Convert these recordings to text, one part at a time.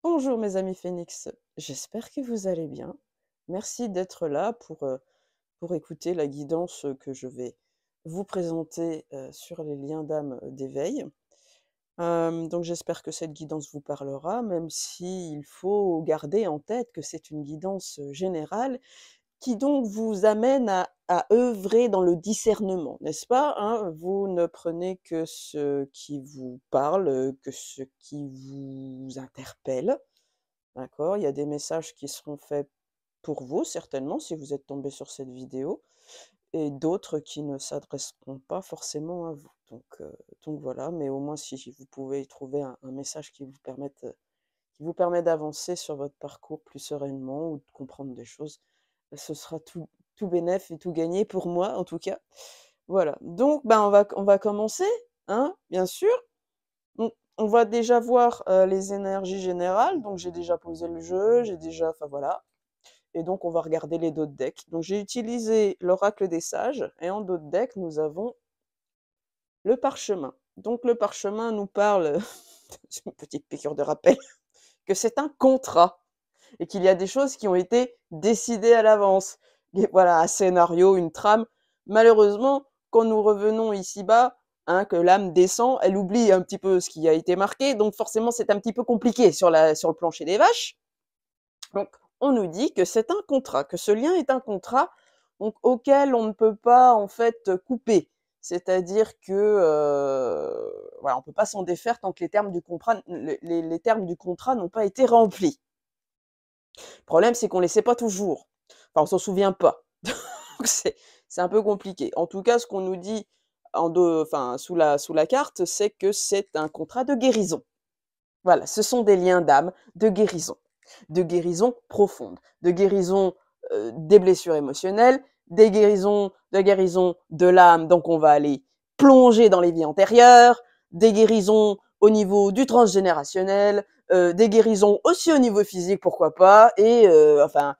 Bonjour mes amis phénix, j'espère que vous allez bien. Merci d'être là pour écouter la guidance que je vais vous présenter sur les liens d'âme d'éveil. Donc j'espère que cette guidance vous parlera, même s'il faut garder en tête que c'est une guidance générale qui donc vous amène à œuvrer dans le discernement, n'est-ce pas, hein? Vous ne prenez que ce qui vous parle, que ce qui vous interpelle. D'accord? Il y a des messages qui seront faits pour vous, certainement, si vous êtes tombé sur cette vidéo, et d'autres qui ne s'adresseront pas forcément à vous. Donc voilà, mais au moins si vous pouvez y trouver un message qui vous permet d'avancer sur votre parcours plus sereinement ou de comprendre des choses, ce sera tout bénef et tout gagné pour moi, en tout cas. Voilà. Donc, ben, on va commencer, hein, bien sûr. On va déjà voir les énergies générales. Donc, j'ai déjà posé le jeu, enfin voilà. Et donc, on va regarder les dos de deck. Donc, j'ai utilisé l'oracle des sages. Et en dos de deck, nous avons le parchemin. Donc, le parchemin nous parle, c'est une petite piqûre de rappel, que c'est un contrat. Et qu'il y a des choses qui ont été décidées à l'avance. Et voilà, un scénario, une trame. Malheureusement, quand nous revenons ici-bas, hein, que l'âme descend, elle oublie un petit peu ce qui a été marqué, donc forcément c'est un petit peu compliqué sur le plancher des vaches. Donc on nous dit que c'est un contrat, que ce lien est un contrat donc, auquel on ne peut pas en fait couper. C'est-à-dire que voilà, on ne peut pas s'en défaire tant que les termes du contrat n'ont pas été remplis. Le problème, c'est qu'on ne les sait pas toujours. Enfin, on s'en souvient pas. Donc, c'est un peu compliqué. En tout cas, ce qu'on nous dit sous la carte, c'est que c'est un contrat de guérison. Voilà, ce sont des liens d'âme de guérison profonde, de guérison des blessures émotionnelles, de guérison de l'âme. Donc, on va aller plonger dans les vies antérieures, des guérisons au niveau du transgénérationnel, des guérisons aussi au niveau physique, pourquoi pas, et enfin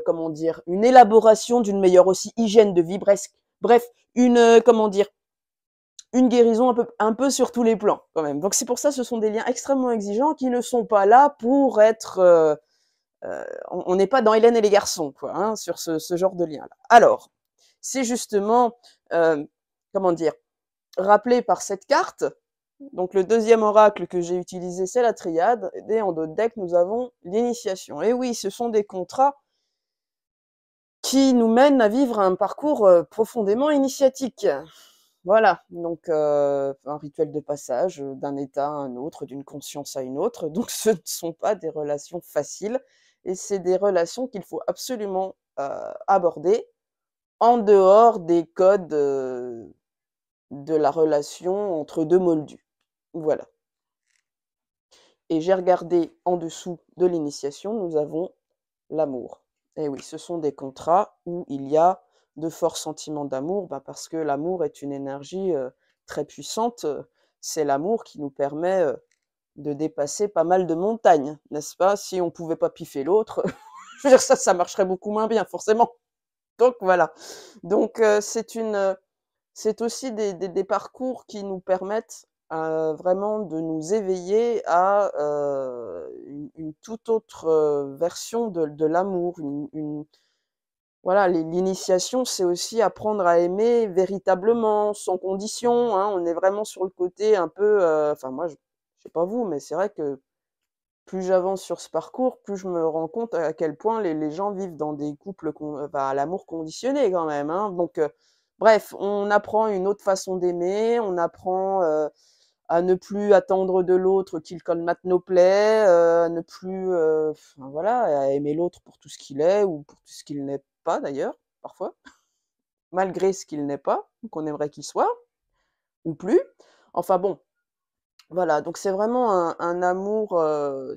comment dire, une élaboration d'une meilleure aussi hygiène de vie, bref, comment dire, une guérison un peu sur tous les plans quand même. Donc c'est pour ça, ce sont des liens extrêmement exigeants qui ne sont pas là pour être on n'est pas dans Hélène et les garçons, quoi, hein, sur ce genre de lien-là. Alors, c'est justement, comment dire, rappelé par cette carte. Donc le deuxième oracle que j'ai utilisé, c'est la triade, et en dos de deck, nous avons l'initiation. Et oui, ce sont des contrats qui nous mènent à vivre un parcours profondément initiatique. Voilà, donc un rituel de passage d'un état à un autre, d'une conscience à une autre. Donc ce ne sont pas des relations faciles et c'est des relations qu'il faut absolument aborder en dehors des codes de la relation entre deux moldus. Voilà. Et j'ai regardé en dessous de l'initiation, nous avons l'amour. Et oui, ce sont des contrats où il y a de forts sentiments d'amour, parce que l'amour est une énergie très puissante. C'est l'amour qui nous permet de dépasser pas mal de montagnes, n'est-ce pas? Si on ne pouvait pas piffer l'autre, je veux dire, ça marcherait beaucoup moins bien, forcément. Donc voilà. Donc c'est aussi des parcours qui nous permettent vraiment de nous éveiller à une toute autre version de l'amour. Voilà, l'initiation, c'est aussi apprendre à aimer véritablement, sans condition, hein. On est vraiment sur le côté un peu, enfin moi, je sais pas vous, mais c'est vrai que plus j'avance sur ce parcours, plus je me rends compte à quel point les gens vivent dans des couples à l'amour conditionné quand même, hein. Donc, bref, on apprend une autre façon d'aimer, on apprend à ne plus attendre de l'autre qu'il colmate nos plaies, à ne plus, enfin, voilà, à aimer l'autre pour tout ce qu'il est ou pour tout ce qu'il n'est pas d'ailleurs, parfois, malgré ce qu'il n'est pas, ou qu'on aimerait qu'il soit, ou plus. Enfin bon, voilà, donc c'est vraiment un amour,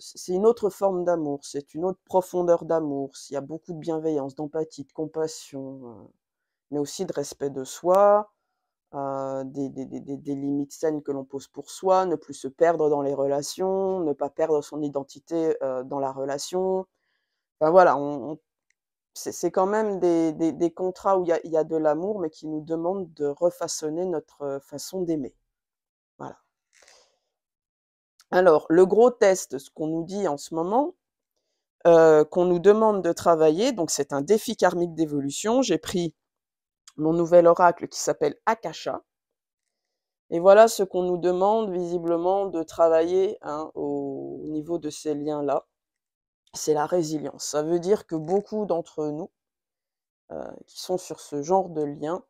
c'est une autre forme d'amour, c'est une autre profondeur d'amour. Il y a beaucoup de bienveillance, d'empathie, de compassion, mais aussi de respect de soi, des limites saines que l'on pose pour soi, ne plus se perdre dans les relations, ne pas perdre son identité dans la relation. Enfin voilà, c'est quand même des contrats où il y a de l'amour, mais qui nous demandent de refaçonner notre façon d'aimer. Voilà. Alors, le gros test, ce qu'on nous dit en ce moment, qu'on nous demande de travailler, donc c'est un défi karmique d'évolution. J'ai pris mon nouvel oracle qui s'appelle Akasha. Et voilà ce qu'on nous demande visiblement de travailler, hein, au niveau de ces liens-là. C'est la résilience. Ça veut dire que beaucoup d'entre nous, qui sont sur ce genre de lien,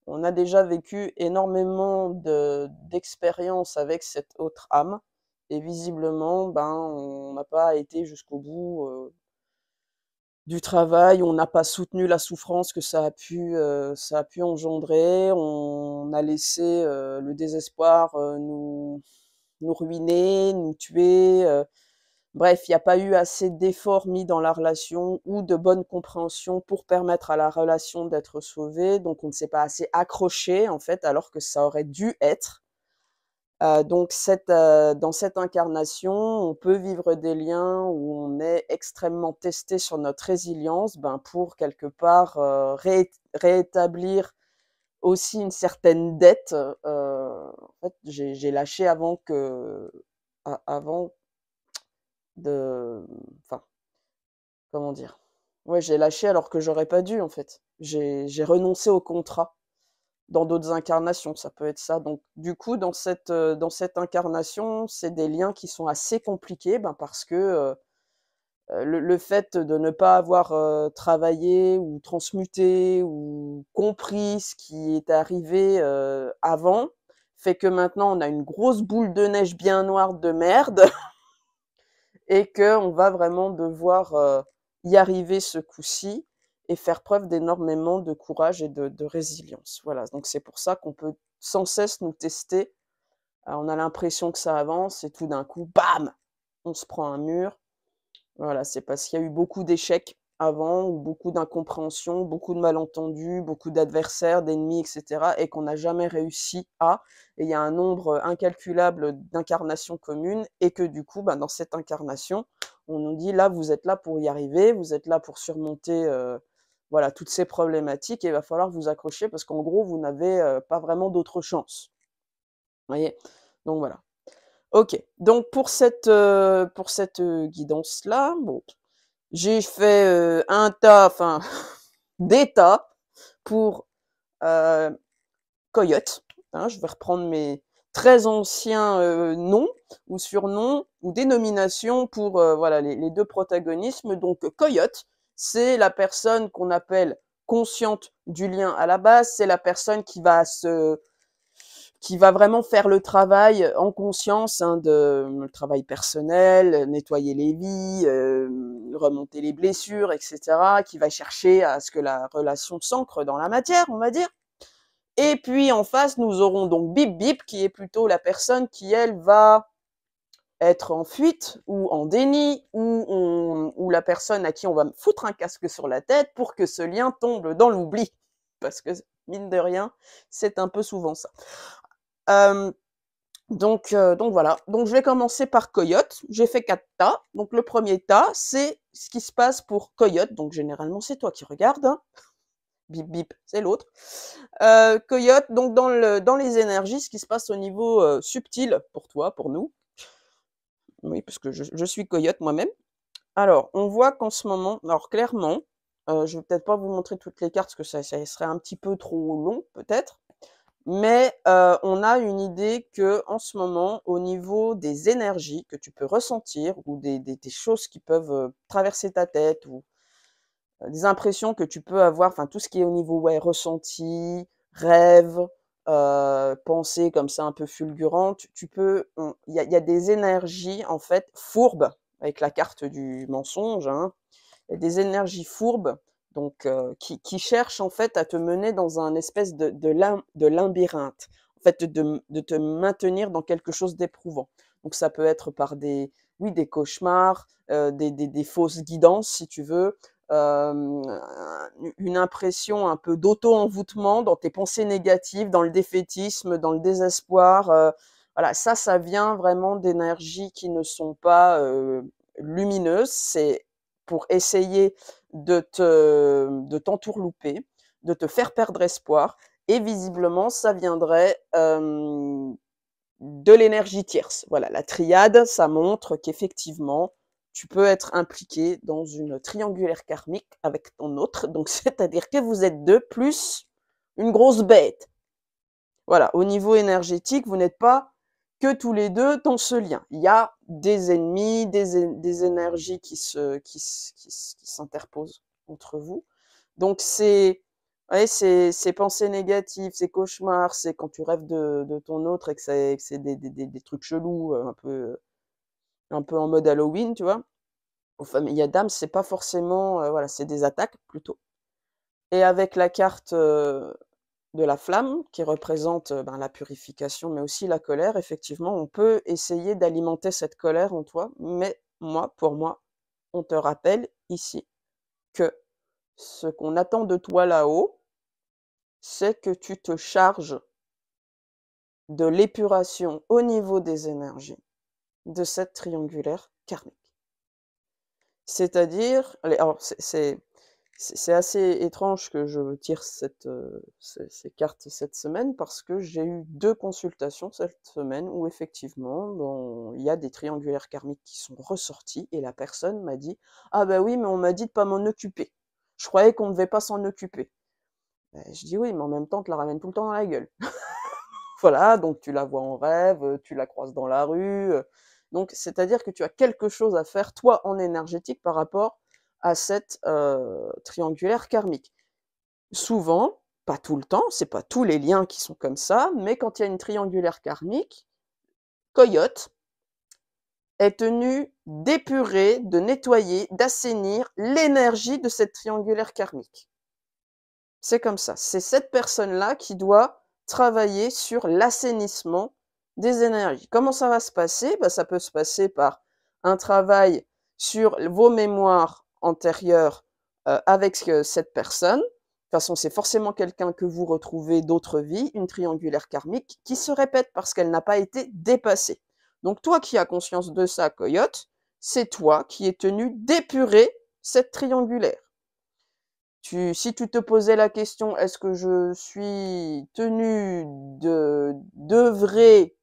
on a déjà vécu énormément d'expériences avec cette autre âme. Et visiblement, ben, on n'a pas été jusqu'au bout du travail, on n'a pas soutenu la souffrance que ça a pu engendrer, on a laissé le désespoir nous ruiner, nous tuer. Bref, il n'y a pas eu assez d'efforts mis dans la relation ou de bonne compréhension pour permettre à la relation d'être sauvée. Donc, on ne s'est pas assez accroché, en fait, alors que ça aurait dû être. Donc, dans cette incarnation, on peut vivre des liens où on est extrêmement testé sur notre résilience, ben, pour quelque part réétablir aussi une certaine dette. En fait, j'ai lâché avant de, enfin, comment dire? Ouais, j'ai lâché alors que j'aurais pas dû, en fait. J'ai renoncé au contrat dans d'autres incarnations, ça peut être ça. Donc, du coup, dans cette incarnation, c'est des liens qui sont assez compliqués, ben, parce que le fait de ne pas avoir travaillé ou transmuté ou compris ce qui est arrivé avant, fait que maintenant on a une grosse boule de neige bien noire de merde et qu'on va vraiment devoir y arriver ce coup-ci et faire preuve d'énormément de courage et de résilience. Voilà, donc c'est pour ça qu'on peut sans cesse nous tester. Alors, on a l'impression que ça avance et tout d'un coup, bam, on se prend un mur. Voilà, c'est parce qu'il y a eu beaucoup d'échecs avant ou beaucoup d'incompréhension, beaucoup de malentendus, beaucoup d'adversaires, d'ennemis, etc. et qu'on n'a jamais réussi à. Et il y a un nombre incalculable d'incarnations communes et que du coup, ben, dans cette incarnation, on nous dit là, vous êtes là pour y arriver, vous êtes là pour surmonter voilà, toutes ces problématiques et il va falloir vous accrocher parce qu'en gros, vous n'avez pas vraiment d'autre chance. Vous voyez? Donc voilà. Ok, donc pour cette guidance-là, bon, j'ai fait un tas, enfin des tas pour Coyote. Hein, je vais reprendre mes très anciens noms ou surnoms ou dénominations pour voilà les deux protagonismes. Donc Coyote, c'est la personne qu'on appelle consciente du lien à la base, c'est la personne qui va vraiment faire le travail en conscience, hein, le travail personnel, nettoyer les vies, remonter les blessures, etc., qui va chercher à ce que la relation s'ancre dans la matière, on va dire. Et puis en face, nous aurons donc Bip Bip, qui est plutôt la personne qui, elle, va être en fuite ou en déni, ou la personne à qui on va foutre un casque sur la tête pour que ce lien tombe dans l'oubli. Parce que, mine de rien, c'est un peu souvent ça. Donc voilà. Donc je vais commencer par Coyote. J'ai fait 4 tas. Donc le premier tas, c'est ce qui se passe pour Coyote. Donc généralement, c'est toi qui regardes. Hein. Bip bip, c'est l'autre. Coyote, donc dans les énergies, ce qui se passe au niveau subtil pour toi, pour nous. Oui, parce que je suis Coyote moi-même. Alors, on voit qu'en ce moment, alors clairement, je vais peut-être pas vous montrer toutes les cartes parce que ça serait un petit peu trop long, peut-être. Mais on a une idée que en ce moment, au niveau des énergies que tu peux ressentir ou des choses qui peuvent traverser ta tête ou des impressions que tu peux avoir, enfin tout ce qui est au niveau ouais, ressenti, rêve, pensée comme ça un peu fulgurante, tu peux, y a des énergies en fait fourbes avec la carte du mensonge, hein, y a des énergies fourbes donc qui cherchent en fait à te mener dans un espèce de labyrinthe, en fait de te maintenir dans quelque chose d'éprouvant. Donc ça peut être par oui, des cauchemars, des fausses guidances si tu veux, euh, une impression un peu d'auto-envoûtement dans tes pensées négatives, dans le défaitisme, dans le désespoir. Voilà, ça vient vraiment d'énergies qui ne sont pas lumineuses. C'est pour essayer de t'entourlouper, de te faire perdre espoir. Et visiblement, ça viendrait de l'énergie tierce. Voilà, la triade, ça montre qu'effectivement, tu peux être impliqué dans une triangulaire karmique avec ton autre, donc c'est-à-dire que vous êtes deux plus une grosse bête. Voilà, au niveau énergétique, vous n'êtes pas que tous les deux dans ce lien. Il y a des ennemis, des énergies qui s'interposent entre vous. Donc c'est ouais, ces pensées négatives, ces cauchemars, c'est quand tu rêves de ton autre et que c'est des trucs chelous, un peu en mode Halloween, tu vois. Aux familles d'âmes, c'est pas forcément, voilà, c'est des attaques plutôt. Et avec la carte de la flamme, qui représente ben, la purification, mais aussi la colère, effectivement, on peut essayer d'alimenter cette colère en toi, mais pour moi, on te rappelle ici que ce qu'on attend de toi là-haut, c'est que tu te charges de l'épuration au niveau des énergies de cette triangulaire karmique. C'est-à-dire, alors c'est assez étrange que je tire ces cartes cette semaine parce que j'ai eu 2 consultations cette semaine où effectivement, il y a des triangulaires karmiques qui sont ressortis et la personne m'a dit: «Ah bah oui, mais on m'a dit de pas m'en occuper. Je croyais qu'on ne devait pas s'en occuper». Je dis: «Oui, mais en même temps, on te la ramène tout le temps dans la gueule». Voilà, donc tu la vois en rêve, tu la croises dans la rue, donc c'est-à-dire que tu as quelque chose à faire, toi, en énergétique par rapport à cette, triangulaire karmique. Souvent, pas tout le temps, c'est pas tous les liens qui sont comme ça, mais quand il y a une triangulaire karmique, Coyote est tenu d'épurer, de nettoyer, d'assainir l'énergie de cette triangulaire karmique. C'est comme ça. C'est cette personne-là qui doit travailler sur l'assainissement des énergies. Comment ça va se passer? Bah, ça peut se passer par un travail sur vos mémoires antérieures avec cette personne. De toute façon, c'est forcément quelqu'un que vous retrouvez d'autres vies, une triangulaire karmique, qui se répète parce qu'elle n'a pas été dépassée. Donc toi qui as conscience de ça, Coyote, c'est toi qui es tenu d'épurer cette triangulaire. Si tu te posais la question, est-ce que je suis tenu d'œuvrer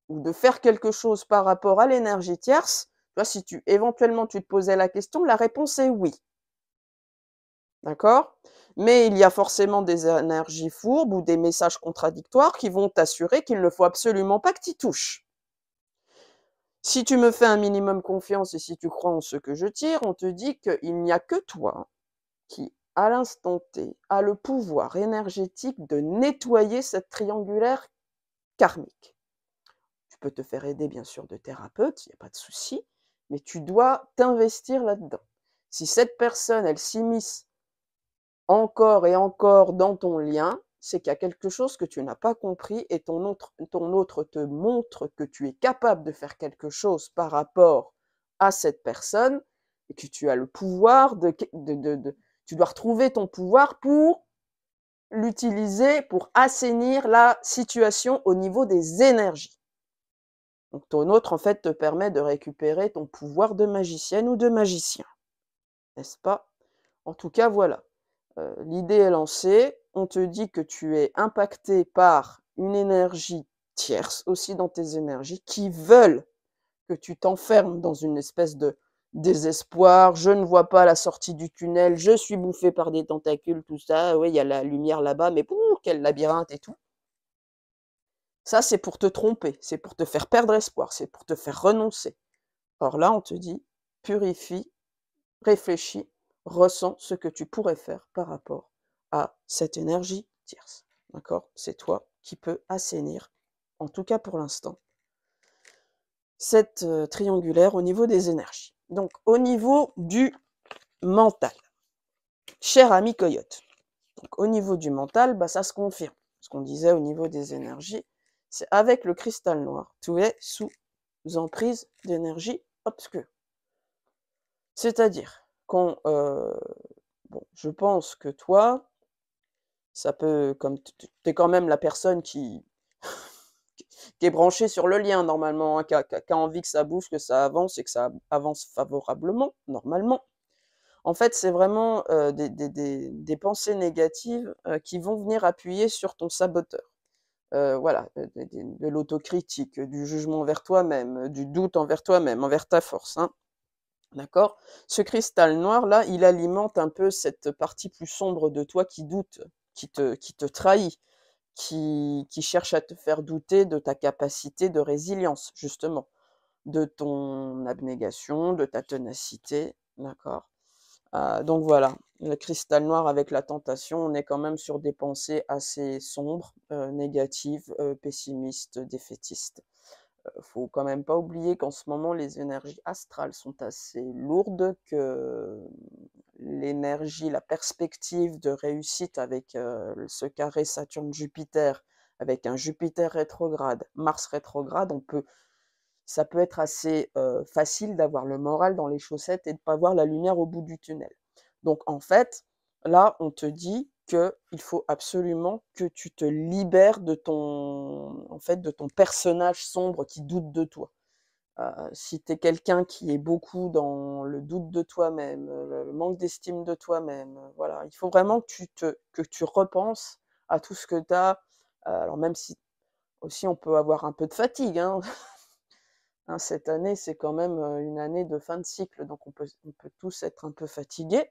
ou de faire quelque chose par rapport à l'énergie tierce, tu vois, si éventuellement tu te posais la question, la réponse est oui. D'accord? Mais il y a forcément des énergies fourbes ou des messages contradictoires qui vont t'assurer qu'il ne faut absolument pas que tu y touches. Si tu me fais un minimum confiance et si tu crois en ce que je tire, on te dit qu'il n'y a que toi qui, à l'instant T, a le pouvoir énergétique de nettoyer cette triangulaire karmique. Tu peux te faire aider, bien sûr, de thérapeutes, il n'y a pas de souci, mais tu dois t'investir là-dedans. Si cette personne, elle s'immisce encore et encore dans ton lien, c'est qu'il y a quelque chose que tu n'as pas compris et ton autre te montre que tu es capable de faire quelque chose par rapport à cette personne et que tu as le pouvoir tu dois retrouver ton pouvoir pour l'utiliser, pour assainir la situation au niveau des énergies. Donc ton autre, en fait, te permet de récupérer ton pouvoir de magicienne ou de magicien. N'est-ce pas? En tout cas, voilà. L'idée est lancée. On te dit que tu es impacté par une énergie tierce, aussi dans tes énergies, qui veulent que tu t'enfermes dans une espèce de désespoir. Je ne vois pas la sortie du tunnel, je suis bouffé par des tentacules, tout ça. Oui, il y a la lumière là-bas, mais quel labyrinthe et tout. Ça, c'est pour te tromper, c'est pour te faire perdre espoir, c'est pour te faire renoncer. Or là, on te dit, purifie, réfléchis, ressens ce que tu pourrais faire par rapport à cette énergie tierce. D'accord? C'est toi qui peux assainir, en tout cas pour l'instant, cette triangulaire au niveau des énergies. Donc, au niveau du mental, cher ami Coyote, donc, au niveau du mental, bah, ça se confirme. Ce qu'on disait au niveau des énergies, c'est avec le cristal noir, tu es sous emprise d'énergie obscure. C'est-à-dire bon, je pense que toi, ça peut, comme tu es quand même la personne qui est branchée sur le lien normalement, hein, qui a envie que ça bouge, que ça avance et que ça avance favorablement, normalement. En fait, c'est vraiment des pensées négatives qui vont venir appuyer sur ton saboteur. voilà, de l'autocritique, du jugement envers toi-même, du doute envers toi-même, envers ta force, hein. D'accord? Ce cristal noir-là, il alimente un peu cette partie plus sombre de toi qui doute, qui te trahit, qui cherche à te faire douter de ta capacité de résilience, justement, de ton abnégation, de ta ténacité, d'accord? Donc voilà, le cristal noir avec la tentation, on est quand même sur des pensées assez sombres, négatives, pessimistes, défaitistes. Faut quand même pas oublier qu'en ce moment, les énergies astrales sont assez lourdes, que l'énergie, la perspective de réussite avec, ce carré Saturne-Jupiter, avec un Jupiter rétrograde, Mars rétrograde, ça peut être assez, facile d'avoir le moral dans les chaussettes et de pas voir la lumière au bout du tunnel. Donc en fait, là, on te dit qu'il faut absolument que tu te libères de ton personnage sombre qui doute de toi. Si tu es quelqu'un qui est beaucoup dans le doute de toi-même, le manque d'estime de toi-même, voilà, il faut vraiment que tu repenses à tout ce que tu as, alors même si aussi on peut avoir un peu de fatigue, hein. Hein, cette année, c'est quand même, une année de fin de cycle, donc on peut tous être un peu fatigués.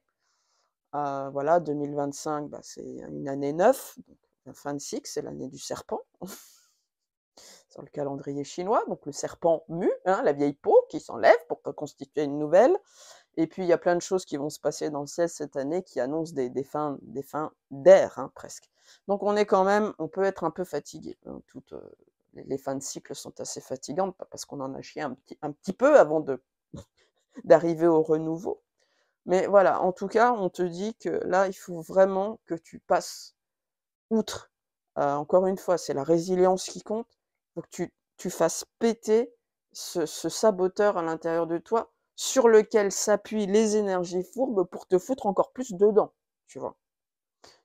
Voilà, 2025, bah, c'est une année 9, donc la fin de cycle, c'est l'année du serpent sur le calendrier chinois, donc le serpent mue, hein, la vieille peau qui s'enlève pour reconstituer une nouvelle. Et puis il y a plein de choses qui vont se passer dans le ciel cette année qui annoncent des fins d'ère, hein, presque. Donc on peut être un peu fatigué, hein, les fins de cycle sont assez fatigantes, pas parce qu'on en a chié un petit peu avant d'arriver au renouveau. Mais voilà, en tout cas, on te dit que là, il faut vraiment que tu passes outre. Encore une fois, c'est la résilience qui compte. Faut que tu fasses péter ce saboteur à l'intérieur de toi, sur lequel s'appuient les énergies fourbes pour te foutre encore plus dedans, tu vois?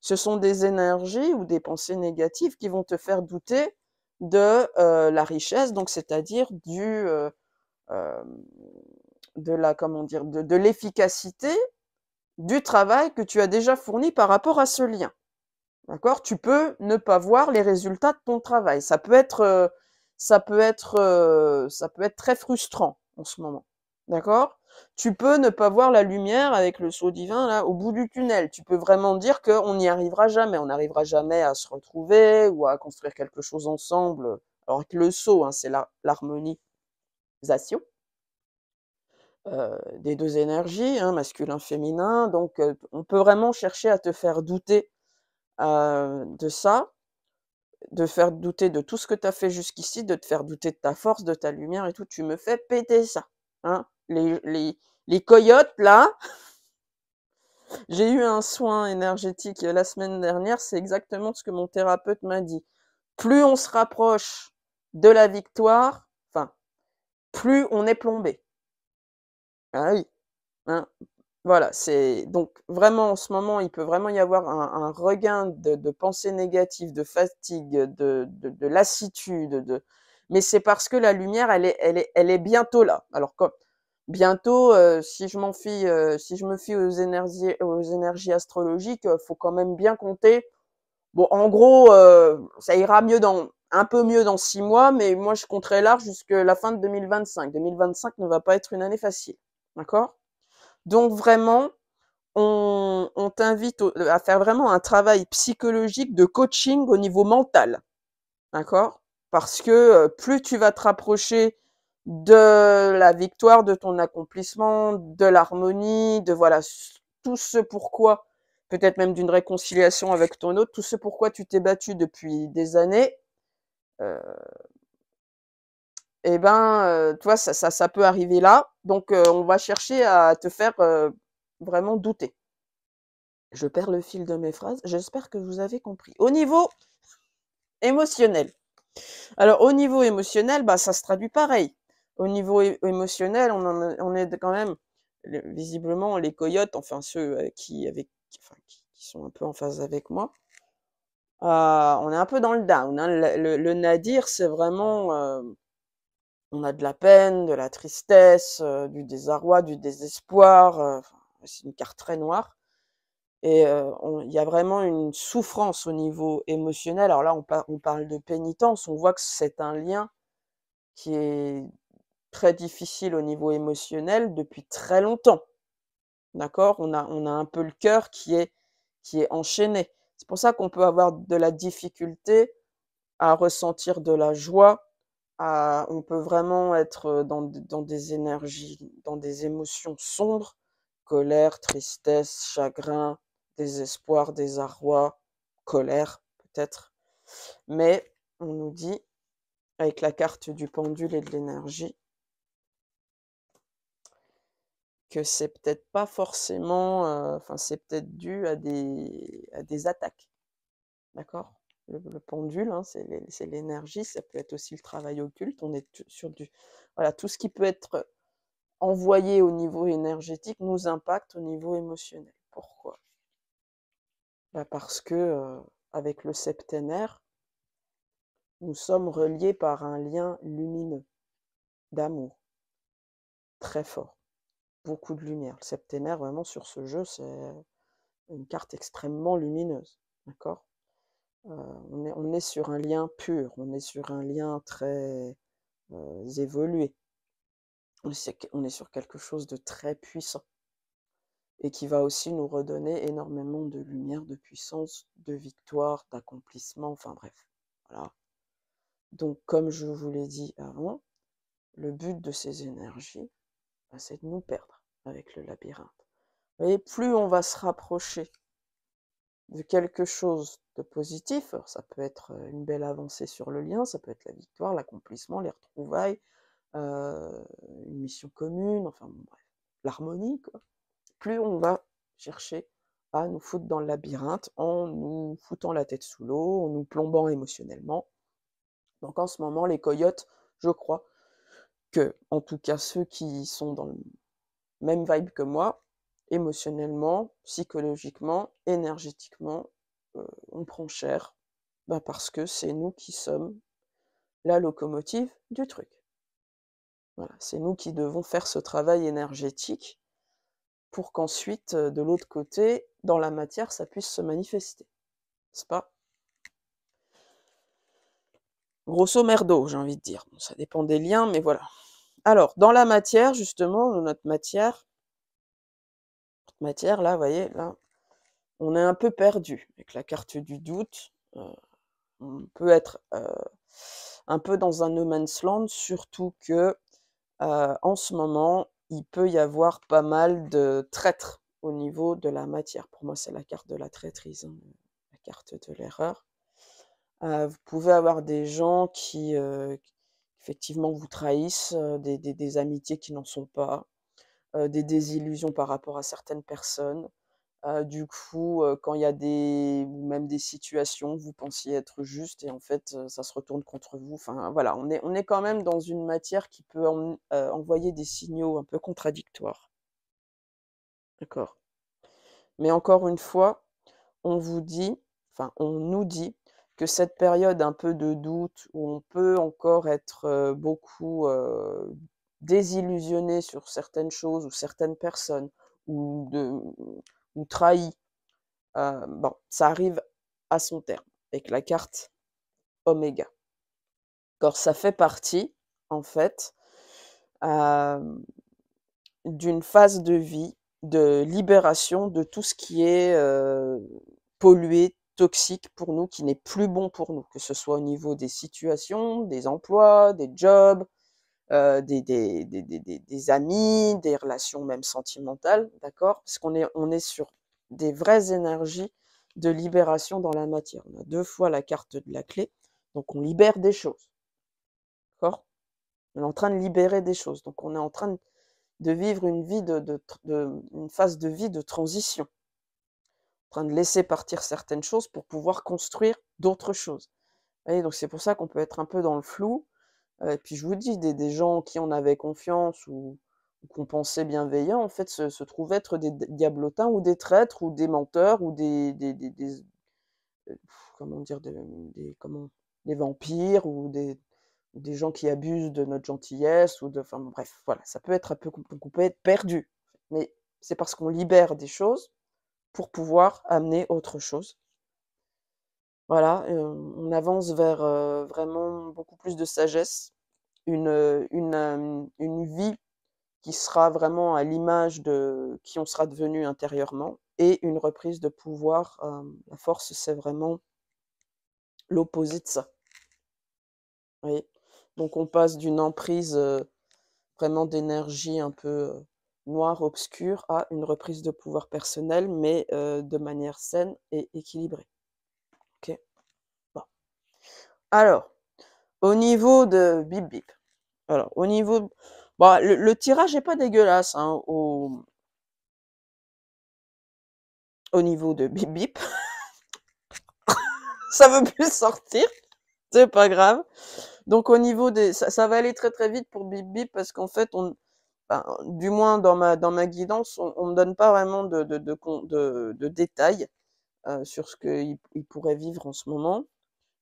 Ce sont des énergies ou des pensées négatives qui vont te faire douter de, la richesse, donc c'est-à-dire hem, de la comment dire? De l'efficacité du travail que tu as déjà fourni par rapport à ce lien. D'accord? Tu peux ne pas voir les résultats de ton travail. Ça peut être très frustrant en ce moment. D'accord? Tu peux ne pas voir la lumière avec le seau divin là au bout du tunnel. Tu peux vraiment dire qu'on n'y arrivera jamais. On n'arrivera jamais à se retrouver ou à construire quelque chose ensemble. Alors que le seau, hein, c'est l'harmonisation des deux énergies, hein, masculin-féminin. Donc, on peut vraiment chercher à te faire douter de ça, de faire douter de tout ce que tu as fait jusqu'ici, de te faire douter de ta force, de ta lumière et tout. Tu me fais péter ça, hein. Les coyotes là, j'ai eu un soin énergétique, la semaine dernière, c'est exactement ce que mon thérapeute m'a dit. Plus on se rapproche de la victoire, enfin, plus on est plombé. Ah oui, hein. Voilà, c'est donc vraiment en ce moment, il peut vraiment y avoir un regain de pensées négatives, de fatigue, de lassitude, mais c'est parce que la lumière, elle est bientôt là. Alors comme bientôt, si je me fie aux énergies astrologiques, faut quand même bien compter. Bon, en gros, ça ira un peu mieux dans 6 mois, mais moi je compterai large jusque la fin de 2025. 2025 ne va pas être une année facile, d'accord? Donc vraiment, on t'invite à faire vraiment un travail psychologique de coaching au niveau mental, d'accord? Parce que plus tu vas te rapprocher de la victoire, de ton accomplissement, de l'harmonie, de voilà, tout ce pourquoi, peut-être même d'une réconciliation avec ton autre, tout ce pourquoi tu t'es battu depuis des années, euh, eh ben, tu vois, ça peut arriver là. Donc, on va chercher à te faire vraiment douter. Je perds le fil de mes phrases. J'espère que vous avez compris. Au niveau émotionnel. Alors, au niveau émotionnel, bah, ça se traduit pareil. Au niveau émotionnel, on est quand même, visiblement, les coyotes, enfin ceux enfin, qui sont un peu en phase avec moi, on est un peu dans le down, hein. Le nadir, c'est vraiment, on a de la peine, de la tristesse, du désarroi, du désespoir. Enfin, c'est une carte très noire. et il y a vraiment une souffrance au niveau émotionnel. Alors là, on parle de pénitence, on voit que c'est un lien qui est très difficile au niveau émotionnel depuis très longtemps, d'accord? On a un peu le cœur qui est enchaîné. C'est pour ça qu'on peut avoir de la difficulté à ressentir de la joie, on peut vraiment être dans des énergies, dans des émotions sombres, colère, tristesse, chagrin, désespoir, désarroi, colère peut-être. Mais on nous dit, avec la carte du pendule et de l'énergie, que c'est peut-être pas forcément, enfin c'est peut-être dû à des attaques, d'accord? Le pendule, hein, c'est l'énergie, ça peut être aussi le travail occulte. On est sur voilà, tout ce qui peut être envoyé au niveau énergétique nous impacte au niveau émotionnel. Pourquoi? Bah parce que avec le septénaire, nous sommes reliés par un lien lumineux, d'amour, très fort, beaucoup de lumière. Le septénaire, vraiment, sur ce jeu, c'est une carte extrêmement lumineuse, d'accord? On est sur un lien pur, on est sur un lien très évolué. On est sur quelque chose de très puissant et qui va aussi nous redonner énormément de lumière, de puissance, de victoire, d'accomplissement, enfin bref, voilà. Donc comme je vous l'ai dit avant, le but de ces énergies, bah, c'est de nous perdre avec le labyrinthe. Et plus on va se rapprocher de quelque chose de positif, alors ça peut être une belle avancée sur le lien, ça peut être la victoire, l'accomplissement, les retrouvailles, une mission commune, enfin bon, bref, l'harmonie, quoi. Plus on va chercher à nous foutre dans le labyrinthe en nous foutant la tête sous l'eau, en nous plombant émotionnellement. Donc en ce moment, les coyotes, je crois que, en tout cas ceux qui sont dans le même vibe que moi, émotionnellement, psychologiquement, énergétiquement, on prend cher, bah parce que c'est nous qui sommes la locomotive du truc. Voilà, c'est nous qui devons faire ce travail énergétique pour qu'ensuite, de l'autre côté, dans la matière, ça puisse se manifester. N'est-ce pas? Grosso merdo, j'ai envie de dire. Bon, ça dépend des liens, mais voilà. Alors, dans la matière, justement, notre matière, là, vous voyez, là, on est un peu perdu. Avec la carte du doute, on peut être un peu dans un no man's land, surtout que en ce moment, il peut y avoir pas mal de traîtres au niveau de la matière. Pour moi, c'est la carte de la traîtrise, hein, la carte de l'erreur. Vous pouvez avoir des gens qui effectivement vous trahissent, des amitiés qui n'en sont pas, des désillusions par rapport à certaines personnes. Du coup, quand il y a ou même des situations, vous pensiez être juste et en fait, ça se retourne contre vous. Enfin voilà, on est quand même dans une matière qui peut envoyer des signaux un peu contradictoires. D'accord? Mais encore une fois, on vous dit, enfin on nous dit que cette période un peu de doute où on peut encore être, beaucoup, désillusionné sur certaines choses ou certaines personnes ou ou trahi. Bon, ça arrive à son terme avec la carte Oméga. Alors ça fait partie, en fait, d'une phase de vie, de libération de tout ce qui est pollué, toxique pour nous, qui n'est plus bon pour nous, que ce soit au niveau des situations, des emplois, des jobs, des amis, des relations même sentimentales, d'accord? Parce on est sur des vraies énergies de libération dans la matière. On a 2 fois la carte de la clé, donc on libère des choses, d'accord? On est en train de libérer des choses, donc on est en train de vivre une vie une phase de vie de transition, en train de laisser partir certaines choses pour pouvoir construire d'autres choses. Vous voyez? Donc c'est pour ça qu'on peut être un peu dans le flou. Et puis je vous dis, des gens en qui on avait confiance ou qu'on pensait bienveillants, en fait, se trouvent être des diablotins ou des traîtres ou des menteurs ou comment dire? Des vampires ou des gens qui abusent de notre gentillesse enfin bon, bref, voilà, ça peut être un peu on peut être perdu. Mais c'est parce qu'on libère des choses pour pouvoir amener autre chose. Voilà, on avance vers, vraiment beaucoup plus de sagesse, une vie qui sera vraiment à l'image de qui on sera devenu intérieurement et une reprise de pouvoir, la force, c'est vraiment l'opposé de ça, vous voyez? Donc on passe d'une emprise, vraiment d'énergie un peu, noire, obscure, à une reprise de pouvoir personnel, mais de manière saine et équilibrée. OK? Bon. Alors, au niveau de Bip Bip, alors au niveau bah, le tirage est pas dégueulasse, hein, au niveau de Bip Bip. Ça veut plus sortir, c'est pas grave. Donc au niveau des ça va aller très, très vite pour Bip Bip parce qu'en fait enfin, du moins dans ma guidance, on me donne pas vraiment de détails, sur ce qu'ils pourraient vivre en ce moment,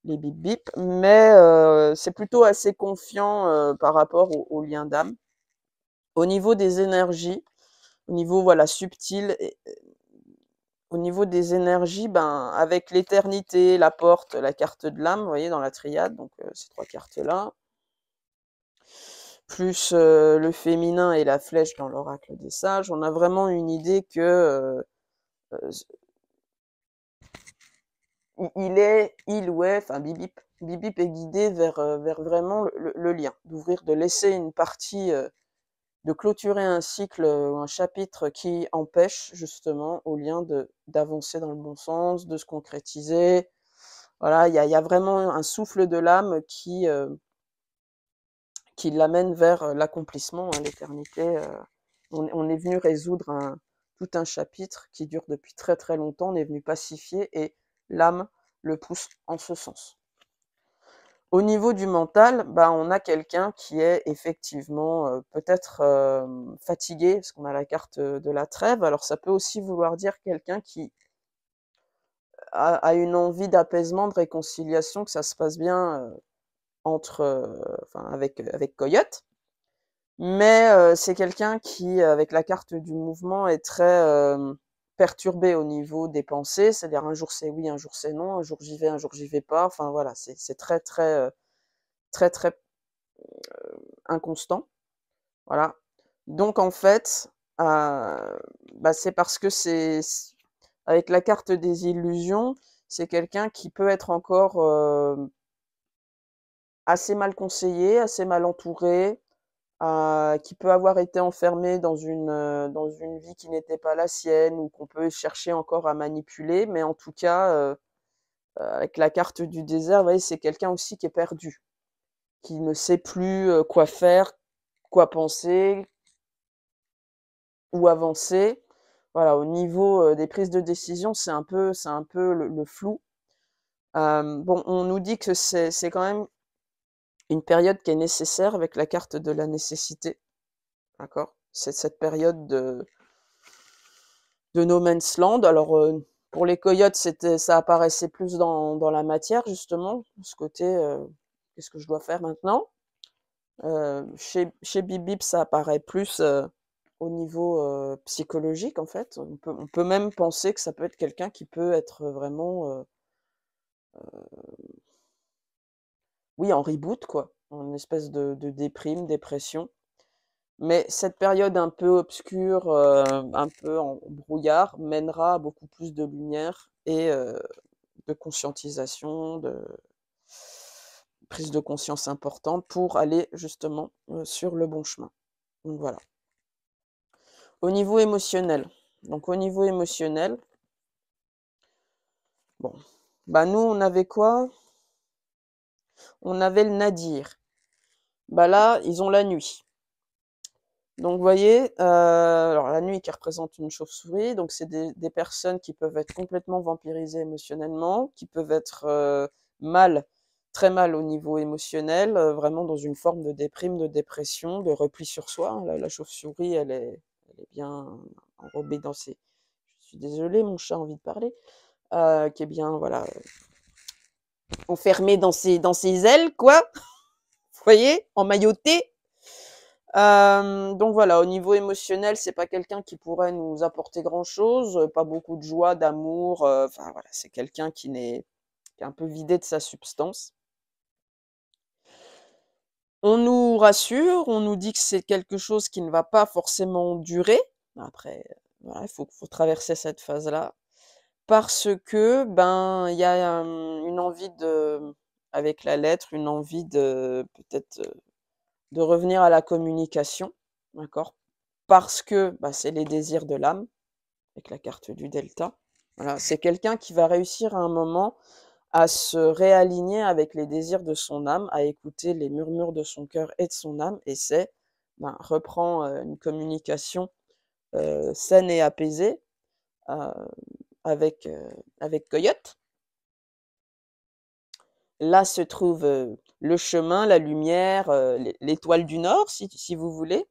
les Bip Bip, mais c'est plutôt assez confiant, par rapport au lien d'âme. Au niveau des énergies, au niveau, voilà, subtil et au niveau des énergies, ben, avec l'éternité, la porte, la carte de l'âme, vous voyez, dans la triade, donc ces 3 cartes-là, plus, le féminin et la flèche dans l'oracle des sages, on a vraiment une idée que, s il ou elle, enfin Bip Bip est guidé vers vraiment le lien, d'ouvrir, de laisser une partie, de clôturer un cycle, ou un chapitre qui empêche justement au lien d'avancer dans le bon sens, de se concrétiser. Voilà, il y a vraiment un souffle de l'âme qui l'amène vers, l'accomplissement, hein, l'éternité, on est venu résoudre tout un chapitre qui dure depuis très, très longtemps, on est venu pacifier et l'âme le pousse en ce sens. Au niveau du mental, bah, on a quelqu'un qui est effectivement, peut-être, fatigué, parce qu'on a la carte, de la trêve. Alors ça peut aussi vouloir dire quelqu'un qui a une envie d'apaisement, de réconciliation, que ça se passe bien, entre, enfin avec Coyote. Mais, c'est quelqu'un qui, avec la carte du mouvement, est très, perturbé au niveau des pensées. C'est-à-dire un jour c'est oui, un jour c'est non, un jour j'y vais, un jour j'y vais pas. Enfin voilà, c'est très, très, très, très inconstant, voilà. Donc en fait, bah, c'est parce que avec la carte des illusions, c'est quelqu'un qui peut être encore, assez mal conseillé, assez mal entouré, qui peut avoir été enfermé dans une vie qui n'était pas la sienne ou qu'on peut chercher encore à manipuler. Mais en tout cas, avec la carte du désert, vous voyez, c'est quelqu'un aussi qui est perdu, qui ne sait plus, quoi faire, quoi penser, ou avancer. Voilà, au niveau, des prises de décision, c'est un peu le flou. Bon, on nous dit que c'est quand même une période qui est nécessaire avec la carte de la nécessité, d'accord? C'est cette période de no man's land. Alors, pour les coyotes, ça apparaissait plus dans la matière justement, ce côté, «Qu'est-ce que je dois faire maintenant?» Chez Bip Bip, ça apparaît plus, au niveau, psychologique en fait. On peut même penser que ça peut être quelqu'un qui peut être vraiment, oui, en reboot quoi, en espèce de déprime, dépression. Mais cette période un peu obscure, un peu en brouillard, mènera à beaucoup plus de lumière et de conscientisation, de prise de conscience importante pour aller justement, sur le bon chemin. Donc voilà. Au niveau émotionnel, bon, bah, nous on avait quoi? On avait le nadir. Bah, là, ils ont la nuit. Donc vous voyez, alors la nuit qui représente une chauve-souris, donc c'est des personnes qui peuvent être complètement vampirisées émotionnellement, qui peuvent être, mal, très mal au niveau émotionnel, vraiment dans une forme de déprime, de dépression, de repli sur soi, hein. La chauve-souris, elle est bien enrobée dans ses je suis désolée, mon chat a envie de parler, qui est bien, voilà, enfermée dans ses ailes, quoi. Vous voyez? Emmaillotée. Donc voilà, au niveau émotionnel, c'est pas quelqu'un qui pourrait nous apporter grand-chose, pas beaucoup de joie, d'amour, enfin voilà, c'est quelqu'un qui est un peu vidé de sa substance. On nous rassure, on nous dit que c'est quelque chose qui ne va pas forcément durer. Après, voilà, il faut traverser cette phase-là. Parce que, ben, il y a, une envie avec la lettre, une envie de peut-être, de revenir à la communication, d'accord? Parce que, bah, c'est les désirs de l'âme, avec la carte du delta. Voilà, c'est quelqu'un qui va réussir à un moment à se réaligner avec les désirs de son âme, à écouter les murmures de son cœur et de son âme, et ben, reprend, une communication, saine et apaisée, heu, avec, avec Coyote. Là se trouve, le chemin, la lumière, l'étoile du Nord, si vous voulez.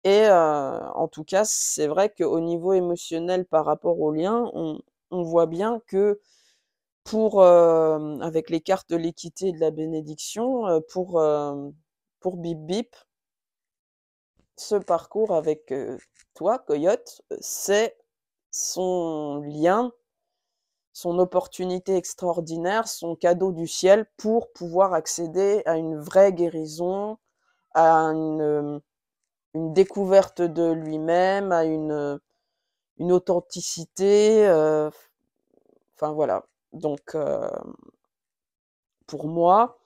Et en tout cas, c'est vrai qu'au niveau émotionnel par rapport au lien, on voit bien que avec les cartes de l'équité et de la bénédiction, pour Bip Bip, ce parcours avec, toi, Coyote, c'est son lien, son opportunité extraordinaire, son cadeau du ciel pour pouvoir accéder à une vraie guérison, à une découverte de lui-même, à une authenticité, enfin voilà. Donc pour moi,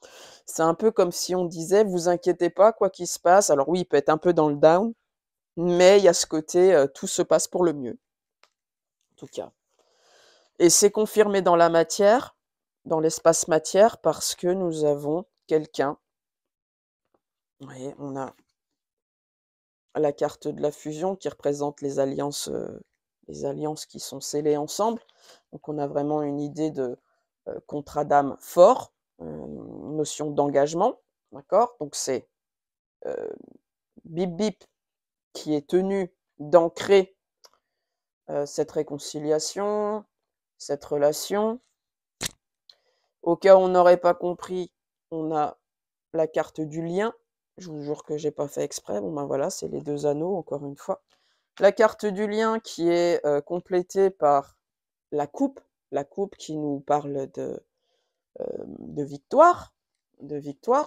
c'est un peu comme si on disait: «Vous inquiétez pas, quoi qu'il se passe». Alors oui, il peut être un peu dans le down, mais il y a ce côté, tout se passe pour le mieux, en tout cas. Et c'est confirmé dans la matière, dans l'espace matière, parce que nous avons quelqu'un, vous voyez, on a la carte de la fusion qui représente les alliances qui sont scellées ensemble. Donc on a vraiment une idée de, contrat d'âme fort, une notion d'engagement, d'accord? Donc c'est, heu, Bip Bip qui est tenu d'ancrer, cette réconciliation, cette relation. Au cas où on n'aurait pas compris, on a la carte du lien. Je vous jure que j'ai pas fait exprès. Bon, ben, voilà, c'est les 2 anneaux, encore une fois. La carte du lien qui est, complétée par la coupe qui nous parle de victoire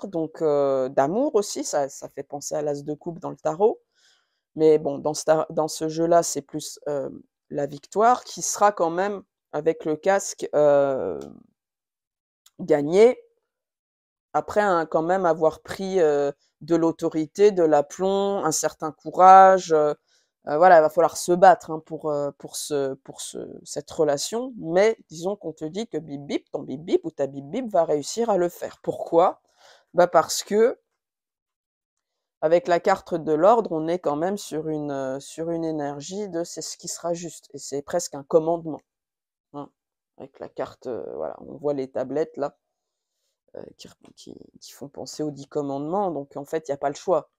donc d'amour aussi, ça fait penser à l'as de coupe dans le tarot. Mais bon, dans ce jeu-là, c'est plus, la victoire qui sera quand même, avec le casque, gagnée après quand même avoir pris, de l'autorité, de l'aplomb, un certain courage, voilà, il va falloir se battre, hein, pour cette relation. Mais disons qu'on te dit que Bip Bip, ton Bip Bip ou ta Bip Bip va réussir à le faire. Pourquoi? Bah, parce que avec la carte de l'ordre, on est quand même sur une énergie de c'est ce qui sera juste et c'est presque un commandement, hein. Avec la carte, voilà, on voit les tablettes là, qui font penser aux 10 commandements, donc en fait, il y a pas le choix.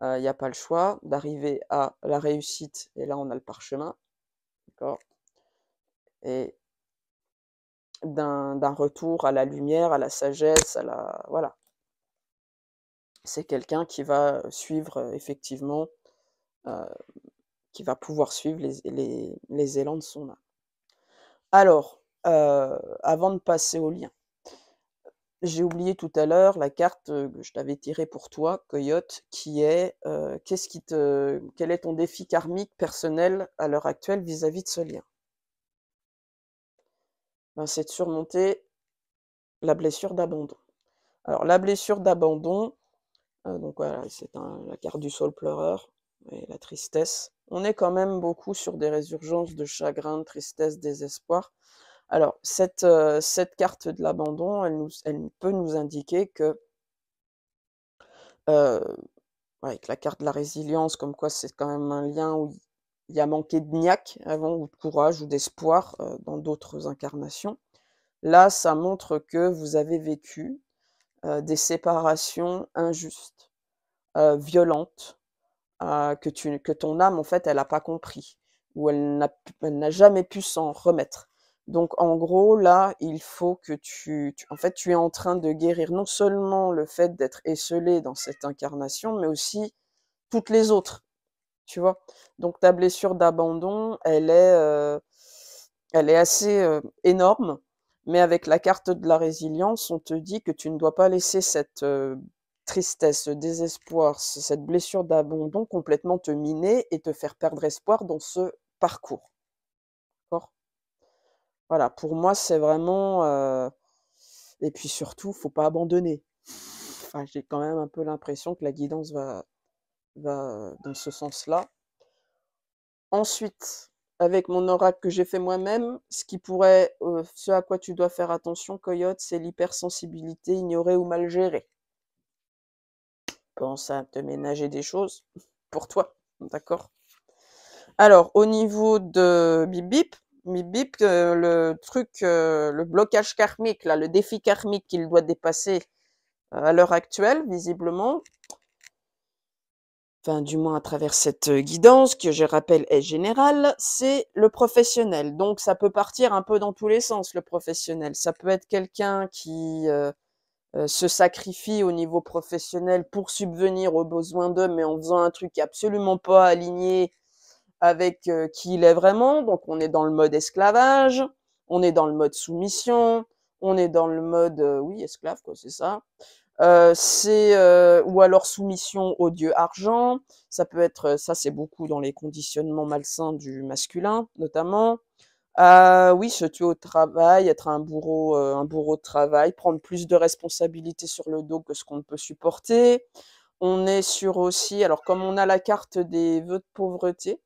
Il y a pas le choix d'arriver à la réussite et là, on a le parchemin, d'accord? Et d'un retour à la lumière, à la sagesse, à la voilà. C'est quelqu'un qui va suivre, effectivement, heu, qui va pouvoir suivre les élans de son âme. Alors, avant de passer au lien, j'ai oublié tout à l'heure la carte, que je t'avais tirée pour toi, Coyote, qui est, quel est ton défi karmique personnel à l'heure actuelle vis-à-vis de ce lien? Ben, c'est de surmonter la blessure d'abandon. Alors la blessure d'abandon, donc voilà, c'est la carte du saule pleureur et la tristesse. On est quand même beaucoup sur des résurgences de chagrin, de tristesse, désespoir. Alors cette carte de l'abandon, elle peut nous indiquer que, heu, avec la carte de la résilience, comme quoi c'est quand même un lien où il y a manqué de niaque avant ou de courage ou d'espoir, dans d'autres incarnations. Là, ça montre que vous avez vécu, des séparations injustes, violentes, que ton âme, en fait, elle a pas compris ou elle n'a jamais pu s'en remettre. Donc en gros, là, il faut que en fait, tu es en train de guérir non seulement le fait d'être esseulé dans cette incarnation, mais aussi toutes les autres, tu vois. Donc ta blessure d'abandon, elle est assez énorme, mais avec la carte de la résilience, on te dit que tu ne dois pas laisser cette tristesse, ce désespoir, cette blessure d'abandon complètement te miner et te faire perdre espoir dans ce parcours. D'accord. Voilà, pour moi, c'est vraiment. Et puis surtout, faut pas abandonner. Enfin, j'ai quand même un peu l'impression que la guidance va dans ce sens-là. Ensuite, avec mon oracle que j'ai fait moi-même, ce à quoi tu dois faire attention, Coyote, c'est l'hypersensibilité ignorée ou mal gérée. Pense à te ménager des choses pour toi, d'accord? Alors, au niveau de Bip Bip, le blocage karmique, là, le défi karmique qu'il doit dépasser à l'heure actuelle, visiblement, enfin du moins à travers cette guidance, que je rappelle est générale, c'est le professionnel. Donc ça peut partir un peu dans tous les sens, le professionnel. Ça peut être quelqu'un qui se sacrifie au niveau professionnel pour subvenir aux besoins d'eux, mais en faisant un truc absolument pas aligné avec qui il est vraiment. Donc on est dans le mode esclavage, on est dans le mode soumission, on est dans le mode, oui, esclave, quoi, c'est ça. Ou alors soumission au dieu argent. Ça peut être, ça c'est beaucoup dans les conditionnements malsains du masculin, notamment. Oui, se tuer au travail, être un bourreau de travail, prendre plus de responsabilités sur le dos que ce qu'on peut supporter. On est sur aussi, alors comme on a la carte des vœux de pauvreté,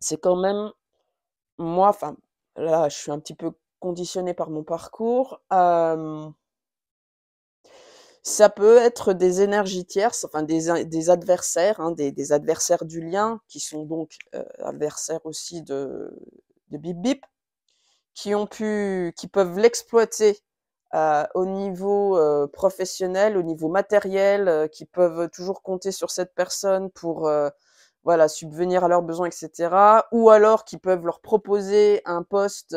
c'est quand même, moi, enfin, là, je suis un petit peu conditionnée par mon parcours. Ça peut être des énergies tierces, enfin des adversaires, hein, des adversaires du lien, qui sont donc adversaires aussi de Bip Bip, qui peuvent l'exploiter au niveau professionnel, au niveau matériel, qui peuvent toujours compter sur cette personne pour voilà, subvenir à leurs besoins, etc. Ou alors qui peuvent leur proposer un poste,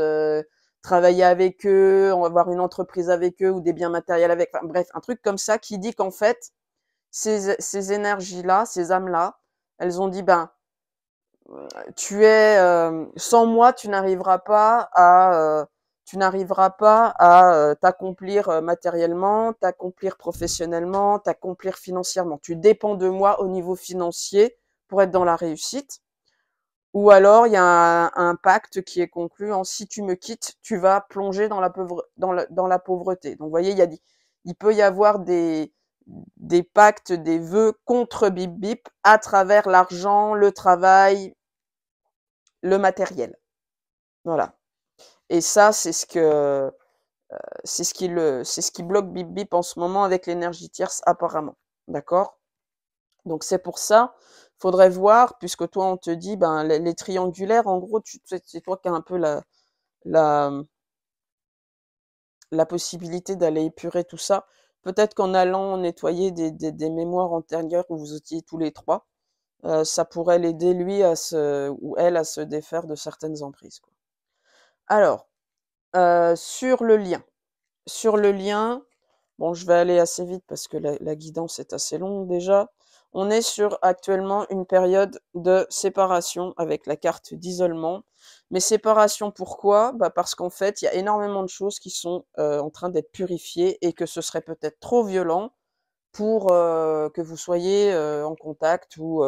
travailler avec eux, avoir une entreprise avec eux ou des biens matériels avec. Enfin, bref, un truc comme ça qui dit qu'en fait, ces énergies-là, ces âmes-là, elles ont dit, ben, sans moi, tu n'arriveras pas à t'accomplir matériellement, t'accomplir professionnellement, t'accomplir financièrement. Tu dépends de moi au niveau financier pour être dans la réussite. Ou alors, il y a un pacte qui est conclu en si tu me quittes, tu vas plonger dans la pauvreté. Donc, vous voyez, il peut y avoir des pactes, des vœux contre Bip Bip à travers l'argent, le travail, le matériel. Voilà. Et ça, c'est ce qui bloque Bip Bip en ce moment avec l'énergie tierce, apparemment. D'accord? Donc c'est pour ça, faudrait voir, puisque toi on te dit, ben les triangulaires, en gros, c'est toi qui as un peu la, la possibilité d'aller épurer tout ça. Peut-être qu'en allant nettoyer des mémoires antérieures où vous étiez tous les trois, ça pourrait l'aider lui ou elle à se défaire de certaines emprises, quoi. Alors, sur le lien. Sur le lien, bon, je vais aller assez vite parce que la guidance est assez longue déjà. On est sur actuellement une période de séparation avec la carte d'isolement. Mais séparation, pourquoi? Bah parce qu'en fait, il y a énormément de choses qui sont en train d'être purifiées et que ce serait peut-être trop violent pour que vous soyez en contact ou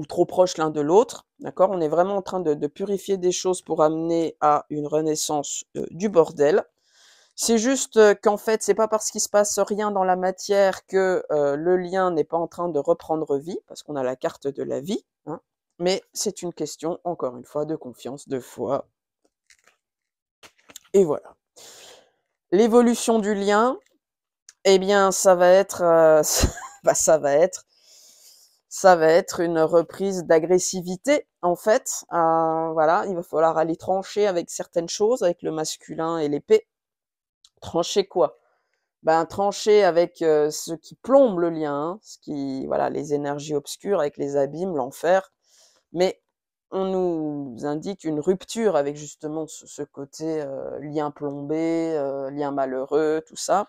trop proches l'un de l'autre. D'accord? On est vraiment en train de purifier des choses pour amener à une renaissance du bordel. C'est juste qu'en fait, c'est pas parce qu'il se passe rien dans la matière que le lien n'est pas en train de reprendre vie, parce qu'on a la carte de la vie, hein, mais c'est une question, encore une fois, de confiance, de foi, et voilà. L'évolution du lien, eh bien, ça va être, bah, ça va être une reprise d'agressivité, en fait. Voilà, il va falloir aller trancher avec certaines choses, avec le masculin et l'épée. Trancher quoi? Ben, trancher avec ce qui plombe le lien, hein, voilà, les énergies obscures avec les abîmes, l'enfer. Mais on nous indique une rupture avec justement ce côté lien plombé, lien malheureux, tout ça.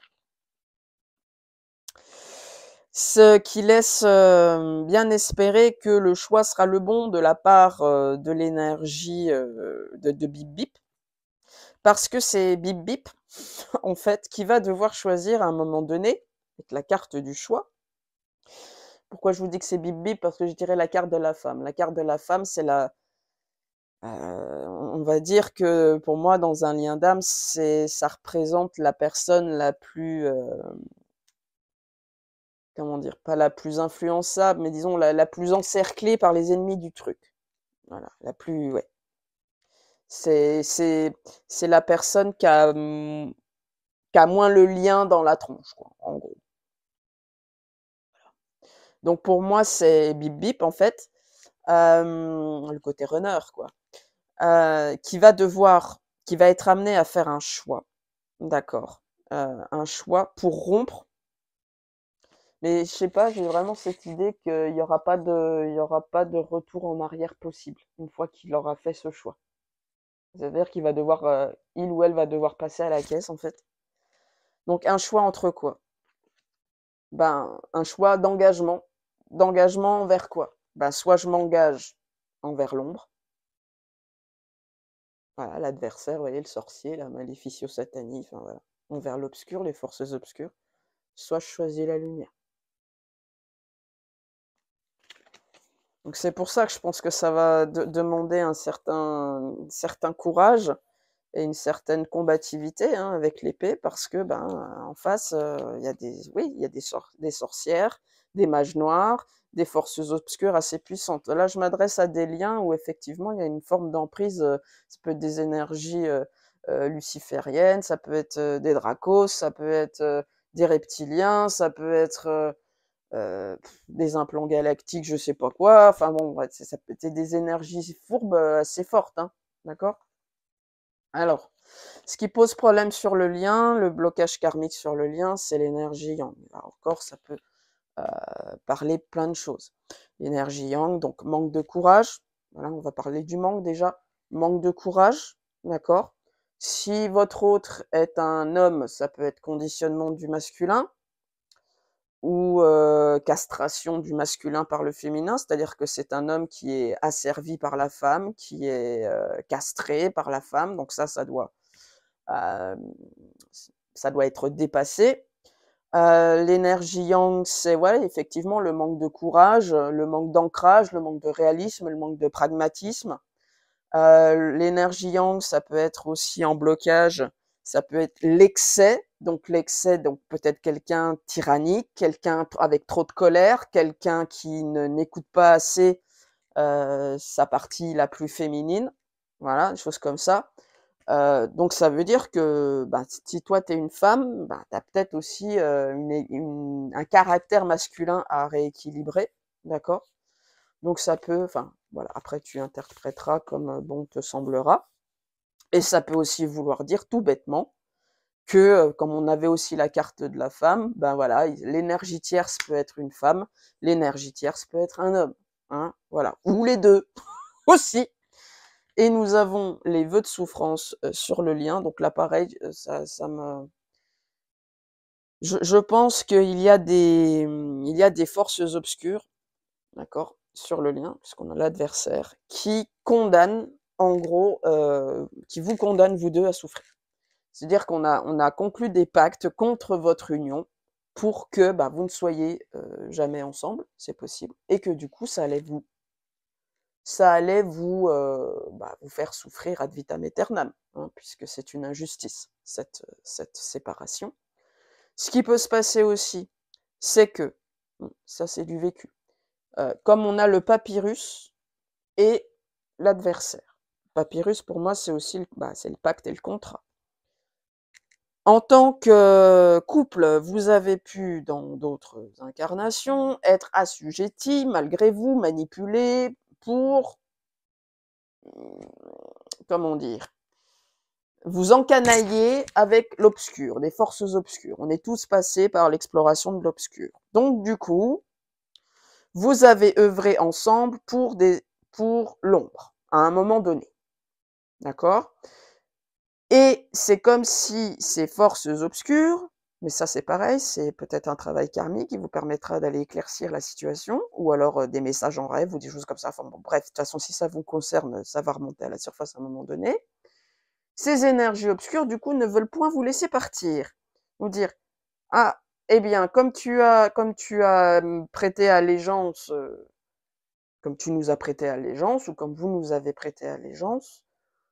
Ce qui laisse bien espérer que le choix sera le bon de la part de l'énergie de Bip Bip, parce que c'est Bip Bip, en fait, qui va devoir choisir à un moment donné, avec la carte du choix. Pourquoi je vous dis que c'est Bip Bip? Parce que je dirais la carte de la femme. La carte de la femme, c'est on va dire que pour moi, dans un lien d'âme, ça représente la personne la plus, comment dire? Pas la plus influençable, mais disons la plus encerclée par les ennemis du truc. Voilà, la plus, ouais. C'est c'est c'est la personne qui a moins le lien dans la tronche, quoi, en gros. Donc pour moi, c'est Bip Bip, en fait, le côté runner, quoi, qui va devoir qui va être amené à faire un choix, d'accord, un choix pour rompre. Mais je sais pas, j'ai vraiment cette idée qu'il y aura pas de retour en arrière possible, une fois qu'il aura fait ce choix. C'est-à-dire qu'il va devoir, il ou elle va devoir passer à la caisse, en fait. Donc un choix entre quoi? Ben, un choix d'engagement. D'engagement envers quoi? Ben, soit je m'engage envers l'ombre, voilà, l'adversaire, vous voyez, le sorcier, la maléficio satanie, enfin voilà, envers l'obscur, les forces obscures, soit je choisis la lumière. Donc c'est pour ça que je pense que ça va demander un certain courage et une certaine combativité, hein, avec l'épée, parce que ben en face, il y a il y a des sorcières, des mages noirs, des forces obscures assez puissantes. Là, je m'adresse à des liens où effectivement il y a une forme d'emprise. Ça peut être des énergies lucifériennes, ça peut être des dracos, ça peut être des reptiliens, ça peut être des implants galactiques, je sais pas quoi. Enfin bon, ouais, ça peut être des énergies fourbes assez fortes, hein, d'accord? Alors, ce qui pose problème sur le lien, le blocage karmique sur le lien, c'est l'énergie yang. Là encore, ça peut parler plein de choses. L'énergie yang, donc manque de courage. Voilà, on va parler du manque déjà. Manque de courage, d'accord? Si votre autre est un homme, ça peut être conditionnement du masculin ou castration du masculin par le féminin, c'est-à-dire que c'est un homme qui est asservi par la femme, qui est castré par la femme, donc euh, ça doit être dépassé. L'énergie yang, c'est ouais, effectivement le manque de courage, le manque d'ancrage, le manque de réalisme, le manque de pragmatisme. L'énergie yang, ça peut être aussi en blocage, ça peut être l'excès, donc peut-être quelqu'un tyrannique, quelqu'un avec trop de colère, quelqu'un qui n'écoute pas assez sa partie la plus féminine, voilà, des choses comme ça. Donc ça veut dire que bah, si toi tu es une femme, bah, tu as peut-être aussi un caractère masculin à rééquilibrer, d'accord? Donc ça peut, enfin voilà, après tu interpréteras comme bon te semblera. Et ça peut aussi vouloir dire tout bêtement que, comme on avait aussi la carte de la femme, ben voilà, l'énergie tierce peut être une femme, l'énergie tierce peut être un homme, hein, voilà, ou les deux aussi. Et nous avons les vœux de souffrance sur le lien. Donc là, pareil, ça me. Je pense qu'il y a il y a des forces obscures, d'accord, sur le lien, puisqu'on a l'adversaire, qui condamne, en gros, qui vous condamne, vous deux, à souffrir. C'est-à-dire on a conclu des pactes contre votre union pour que bah, vous ne soyez jamais ensemble, c'est possible, et que du coup, ça allait bah, vous faire souffrir ad vitam aeternam, hein, puisque c'est une injustice, cette séparation. Ce qui peut se passer aussi, c'est que, ça c'est du vécu, comme on a le papyrus et l'adversaire. Papyrus, pour moi, c'est aussi c'est le pacte et le contrat. En tant que couple, vous avez pu, dans d'autres incarnations, être assujettis, malgré vous, manipulés pour, comment dire, vous encanailler avec l'obscur, des forces obscures. On est tous passés par l'exploration de l'obscur. Donc, du coup, vous avez œuvré ensemble pour l'ombre, à un moment donné. D'accord? Et c'est comme si ces forces obscures Mais ça, c'est pareil, c'est peut-être un travail karmique qui vous permettra d'aller éclaircir la situation, ou alors des messages en rêve ou des choses comme ça. Enfin bon, bref, de toute façon, si ça vous concerne, ça va remonter à la surface à un moment donné. Ces énergies obscures, du coup, ne veulent point vous laisser partir. Vous dire, ah, eh bien, comme tu as prêté allégeance, comme tu nous as prêté allégeance, ou comme vous nous avez prêté allégeance,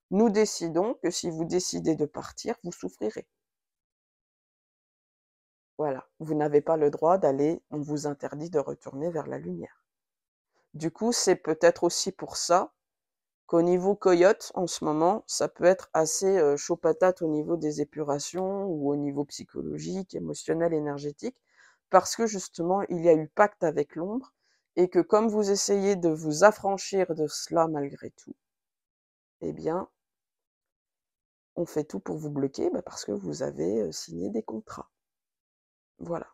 nous décidons que si vous décidez de partir, vous souffrirez. Voilà, vous n'avez pas le droit d'aller, on vous interdit de retourner vers la lumière. Du coup, c'est peut-être aussi pour ça qu'au niveau coyote, en ce moment, ça peut être assez chaud patate au niveau des épurations ou au niveau psychologique, émotionnel, énergétique, parce que justement, il y a eu pacte avec l'ombre et que comme vous essayez de vous affranchir de cela malgré tout, eh bien, on fait tout pour vous bloquer parce que vous avez signé des contrats. Voilà.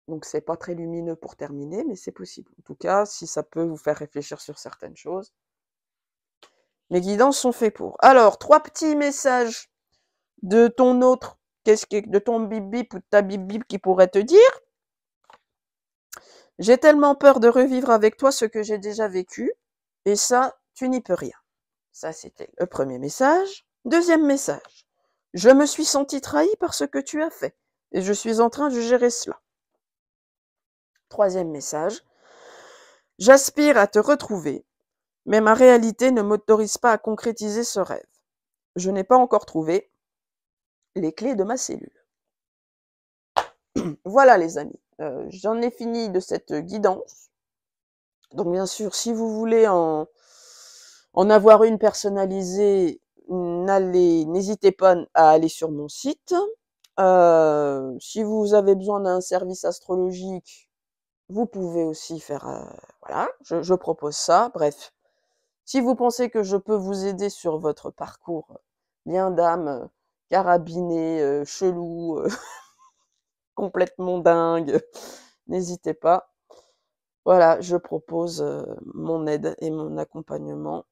Donc c'est pas très lumineux pour terminer, mais c'est possible. En tout cas, si ça peut vous faire réfléchir sur certaines choses, mes guidances sont faits pour. Alors, 3 petits messages de ton autre, de ton bip-bip ou de ta bip-bip qui pourrait te dire: j'ai tellement peur de revivre avec toi ce que j'ai déjà vécu, et ça, tu n'y peux rien. Ça, c'était le premier message. Deuxième message: je me suis senti trahi par ce que tu as fait, et je suis en train de gérer cela. Troisième message: j'aspire à te retrouver, mais ma réalité ne m'autorise pas à concrétiser ce rêve. Je n'ai pas encore trouvé les clés de ma cellule. Voilà les amis, j'en ai fini de cette guidance. Donc bien sûr, si vous voulez en avoir une personnalisée, n'hésitez pas à aller sur mon site. Si vous avez besoin d'un service astrologique, vous pouvez aussi faire, voilà, je propose ça. Bref, si vous pensez que je peux vous aider sur votre parcours lien d'âme, carabiné, chelou, complètement dingue, n'hésitez pas. Voilà, je propose mon aide et mon accompagnement,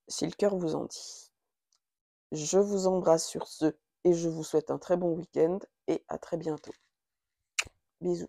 si le cœur vous en dit. Je vous embrasse sur ce et je vous souhaite un très bon week-end et à très bientôt. Bisous.